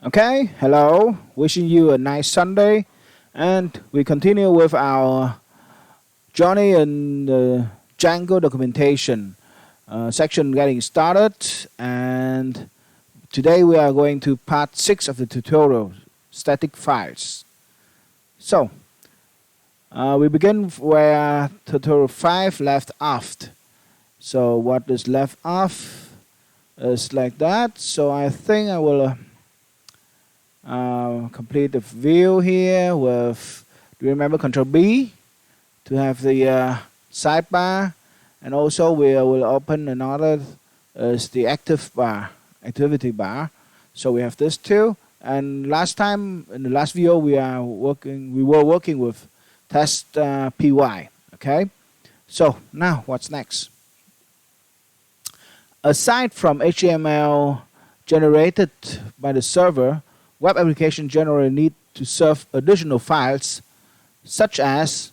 Okay, hello. Wishing you a nice Sunday, and we continue with our journey in the Django documentation section getting started. And today we are going to part 6 of the tutorial, static files. So, we begin where tutorial 5 left off. So what is left off is like that. So I think I will complete the view here with, do you remember Control B to have the sidebar, and also we will open another is the activity bar. So we have this too. And last time in the last video we were working with test py. Okay. So now what's next? Aside from HTML generated by the server, web applications generally need to serve additional files such as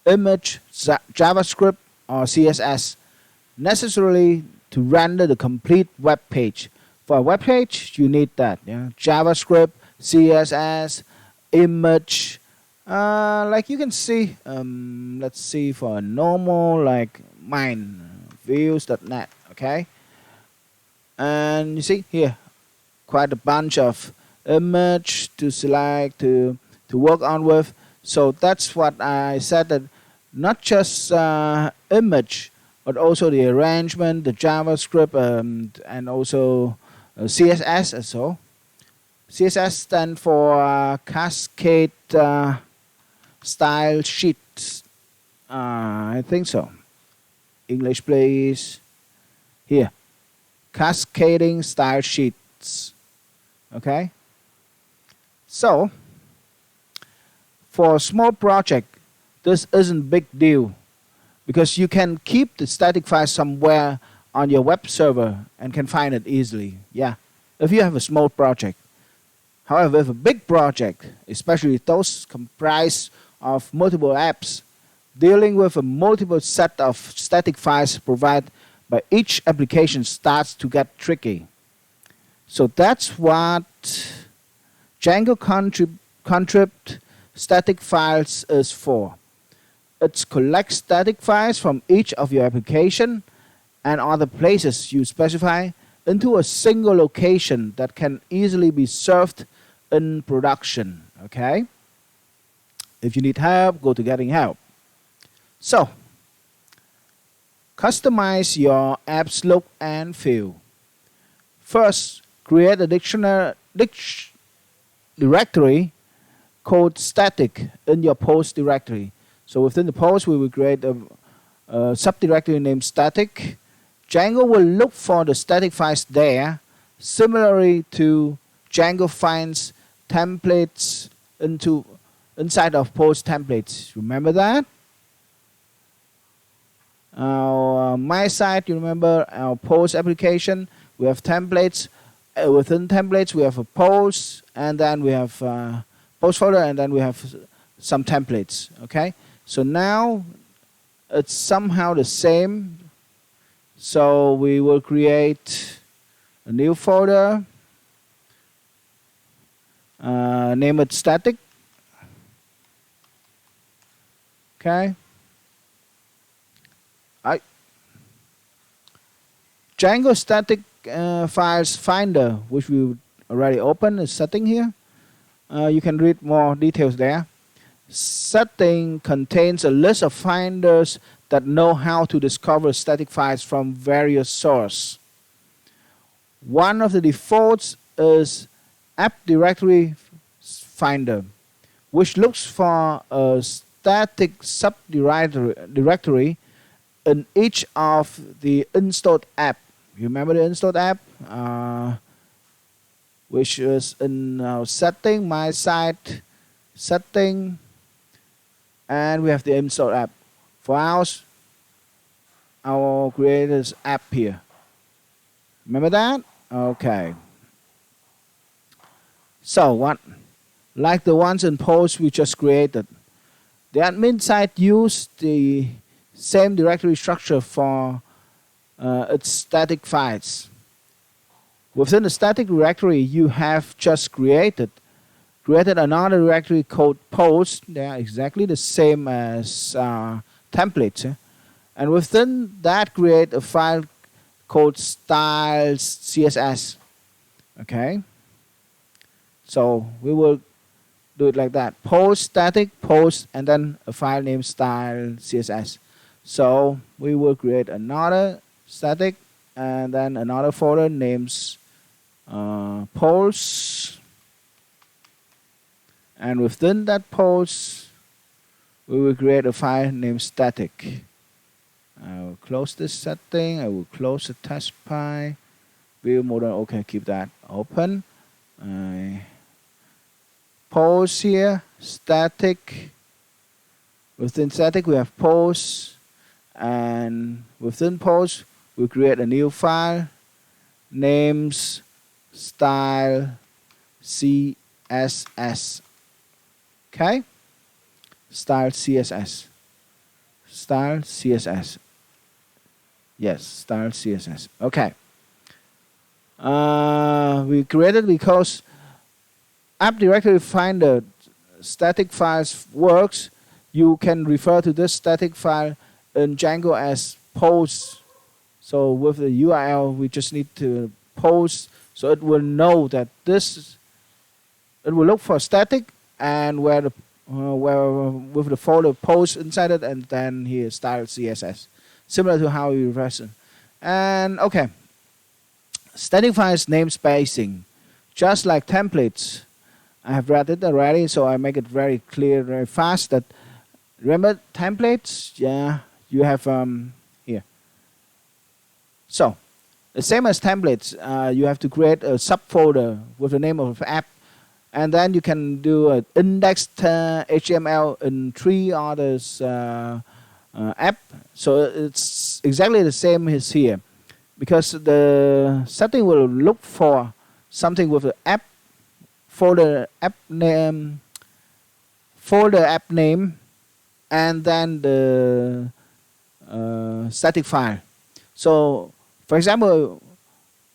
image, JavaScript, or CSS necessarily to render the complete web page. For a web page, you need that, JavaScript, CSS, image. Like you can see, let's see for a normal like mine, views.net, okay? And you see here, quite a bunch of image to select to work on with. So that's what I said, that not just image, but also the arrangement, the JavaScript, and also CSS as well. CSS stands for Cascade Style Sheets. I think so. English, please. Here, Cascading Style Sheets. Okay. So, for a small project, this isn't big deal because you can keep the static file somewhere on your web server and can find it easily. Yeah, if you have a small project. However, if a big project, especially those comprised of multiple apps, dealing with a multiple set of static files provided by each application starts to get tricky. So that's what Django contrib static files is for. It collects static files from each of your application and other places you specify into a single location that can easily be served in production. Okay? If you need help, go to Getting Help. So, customize your app's look and feel. First, create a directory called static in your post directory. So within the post, we will create a subdirectory named static. Django will look for the static files there, similarly to Django finds templates inside of post templates. Remember that? My site, you remember our post application, we have templates. Within templates, we have a post, and then we have post folder, and then we have some templates. Okay, so now it's somehow the same. So we will create a new folder, name it static. Okay. Django static files finder, which we already opened, is setting here. You can read more details there. Setting contains a list of finders that know how to discover static files from various sources. One of the defaults is App Directory Finder, which looks for a static subdirectory in each of the installed app. You remember the installed app, which is in our setting, my site, setting, and we have the installed app. For ours, our creators app here. Remember that? Okay. So what? Like the ones in post we just created, the admin site used the same directory structure for its static files. Within the static directory you have just created another directory called post. They are exactly the same as templates. And within that, create a file called styles CSS. Okay. So we will do it like that. Post static post and then a file named style CSS. So we will create another static and then another folder names post. And within that post, we will create a file named static. I will close this setting. I will close the test py. View model. Okay, keep that open. Post here, static. Within static, we have post. And within post, we create a new file. Names style CSS. Okay, style CSS. Style CSS. Yes, style CSS. Okay. We created because app directory finder static files works. You can refer to this static file in Django as post. So with the URL, we just need to post, so it will know that this. It will look for static and where with the folder post inside it, and then here style CSS, similar to how you reverse it. And okay, static files namespacing, just like templates. I have read it already, so I make it very clear, very fast. That remember templates? Yeah, you have here. So the same as templates, you have to create a subfolder with the name of the app. And then you can do an indexed HTML in 3 others app. So it's exactly the same as here. Because the setting will look for something with the app folder app name, and then the static file. So for example,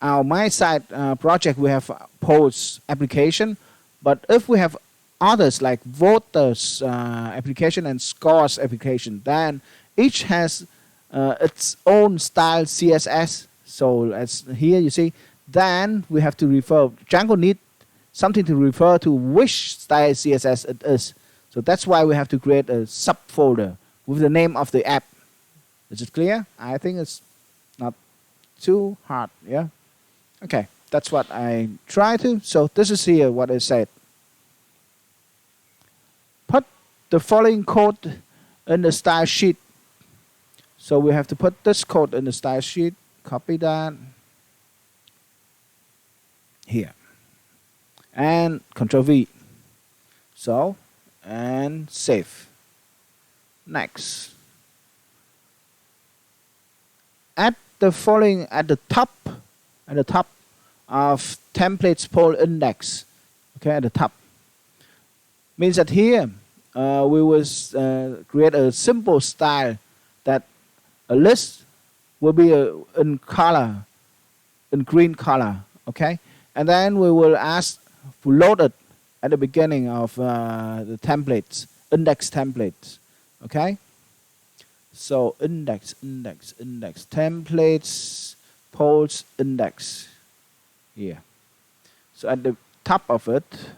our my site project, we have post application. But if we have others like voters application and scores application, then each has its own style CSS. So as here you see, then we have to refer. Django need something to refer to which style CSS it is. So that's why we have to create a subfolder with the name of the app. Is it clear? I think it's not too hard. Yeah. Okay. That's what I try to. So this is here what I said. Put the following code in the style sheet. So we have to put this code in the style sheet. Copy that. Here. And Control V. So, and save. Next. Add the following at the top of templates poll index. Okay, at the top. Means that here we will create a simple style that a list will be in color, in green color. Okay, and then we will ask to load it at the beginning of the templates, index templates. Okay, so index templates polls index. Here. So at the top of it,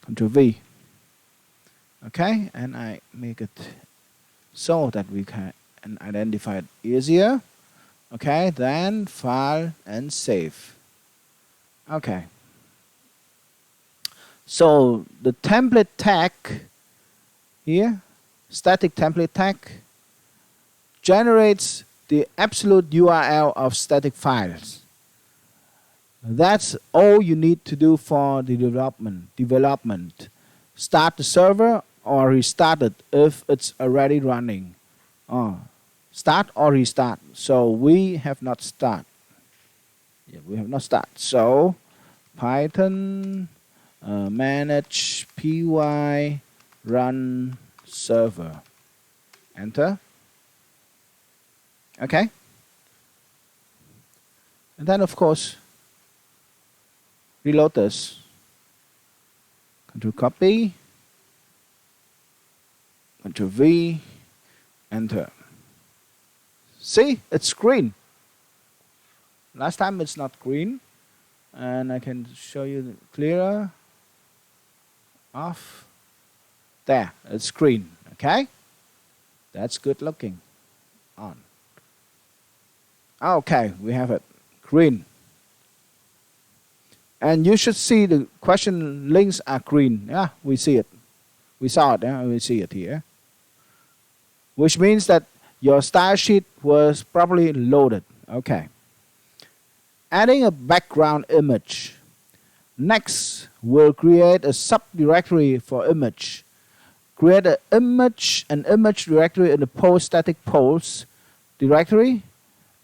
Control V. Okay, and I make it so that we can identify it easier. Okay, then file and save. Okay. So the template tag here, static template tag, generates the absolute URL of static files. That's all you need to do for the development. Start the server or restart it if it's already running. Start or restart. So we have not start. Yeah, we have not start. So Python manage py run server. Enter. Okay. And then of course, reload this. Control copy, Control V, enter. See, it's green. Last time it's not green. And I can show you clearer. Off. There, it's green. Okay? That's good looking. On. Okay, we have it. Green. And you should see the question links are green. Yeah, we see it. We saw it. Yeah, we see it here. Which means that your style sheet was properly loaded. Okay. Adding a background image. Next, we'll create a subdirectory for image. Create an image directory in the post static post directory.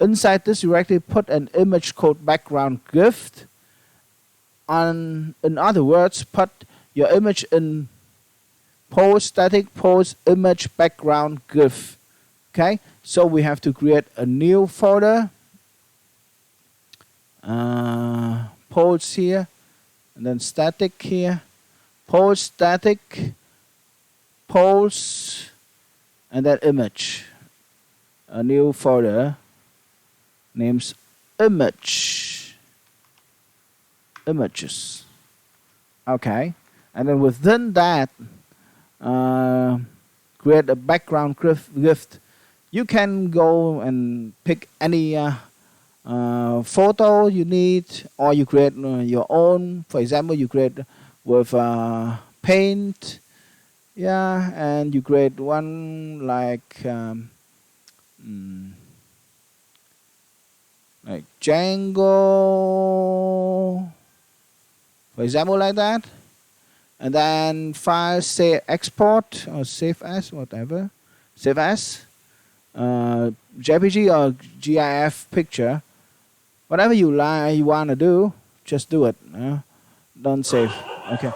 Inside this directory, put an image called background gift. In other words, put your image in post static post image background gift. Okay, so we have to create a new folder. Post here, and then static here. Post static post, and then image. A new folder names images. Okay, and then within that, create a background gift. You can go and pick any photo you need, or you create your own. For example, you create with paint, yeah, and you create one like Django, for example, like that. And then file, say export or save as, whatever, save as JPG or GIF picture, whatever you like, you want to do, just do it. Don't save. Okay.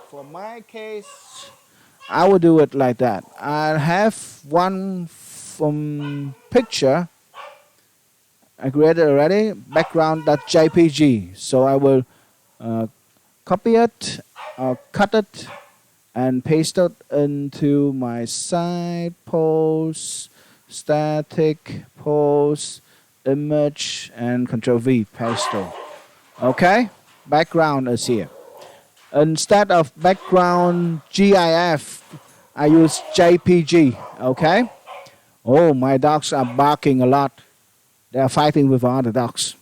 For my case, I will do it like that. I have one from picture I created already, background.jpg. So I will copy it, cut it, and paste it into my site, post, static, post, image, and Control V, paste it. Okay, background is here. Instead of background GIF, I use JPG. Okay. Oh, my dogs are barking a lot. They are fighting with other dogs.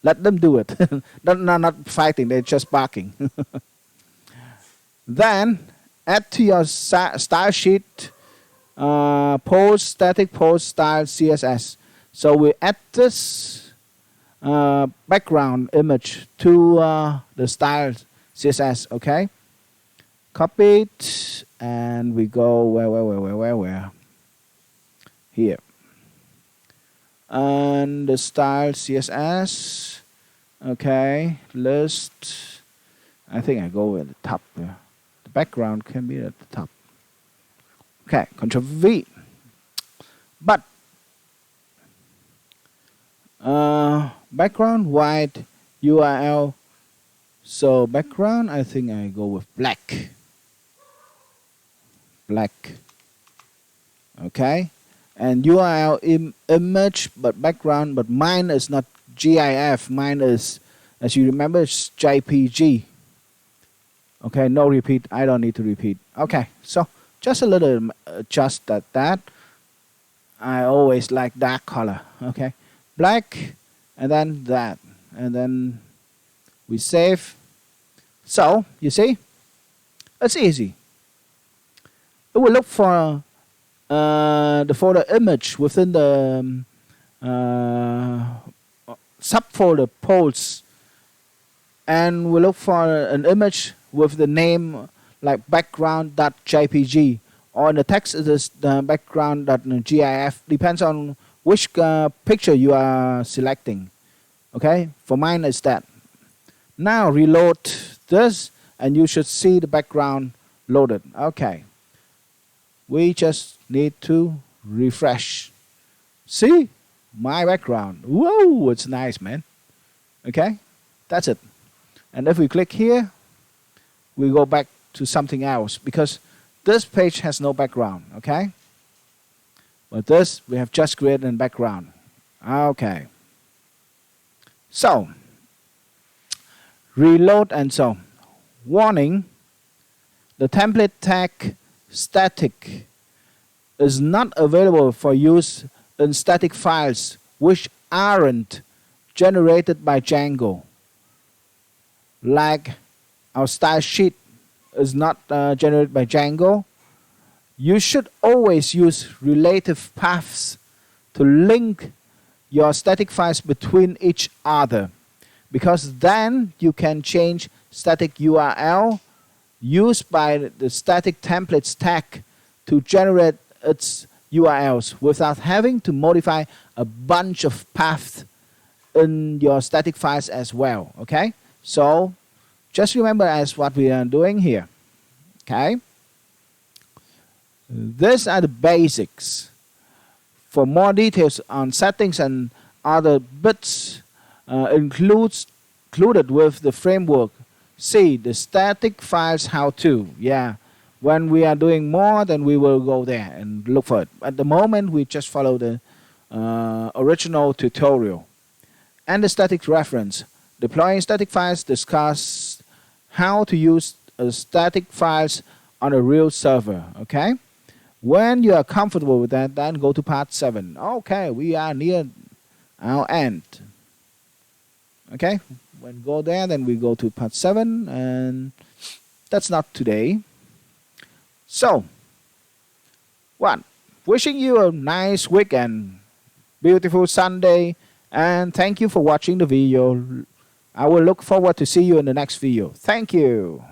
Let them do it. not fighting, they're just barking. Then, add to your style sheet, post, static, post, style, CSS. So we add this background image to the style CSS, okay? Copy it, and we go where? Here. And the style CSS, okay, list. I think I go at the top there. The background can be at the top. Okay, Control V. But background white URL. So background, I think I go with black. Okay. And URL image, but background, but mine is not GIF. Mine is, as you remember, it's JPG. Okay, no repeat. I don't need to repeat. Okay, so just a little adjust that. I always like dark color. Okay, black, and then that, and then we save. So you see, it's easy. It will look for the folder image within the subfolder posts, and we look for an image with the name like background.jpg, or in the text it is the background.gif. Depends on which picture you are selecting. Okay, for mine is that. Now reload this, and you should see the background loaded. Okay. We just need to refresh. See? My background. Whoa, it's nice, man. Okay, that's it. And if we click here, we go back to something else because this page has no background. Okay, but this we have just created a background. Okay, so reload and so. Warning: the template tag static is not available for use in static files which aren't generated by Django. Like our style sheet is not generated by Django, you should always use relative paths to link your static files between each other, because then you can change static URL used by the static templates tag to generate its URLs without having to modify a bunch of paths in your static files as well. Okay, so just remember as what we are doing here. Okay, these are the basics. For more details on settings and other bits included with the framework, see the static files how-to. Yeah, when we are doing more, then we will go there and look for it. At the moment, we just follow the original tutorial. And the static reference. Deploying static files discuss how to use static files on a real server. Okay? When you are comfortable with that, then go to part 7. Okay, we are near our end. Okay? When go there, then we go to part 7, and that's not today. So, what? Wishing you a nice weekend, beautiful Sunday, and thank you for watching the video. I will look forward to see you in the next video. Thank you.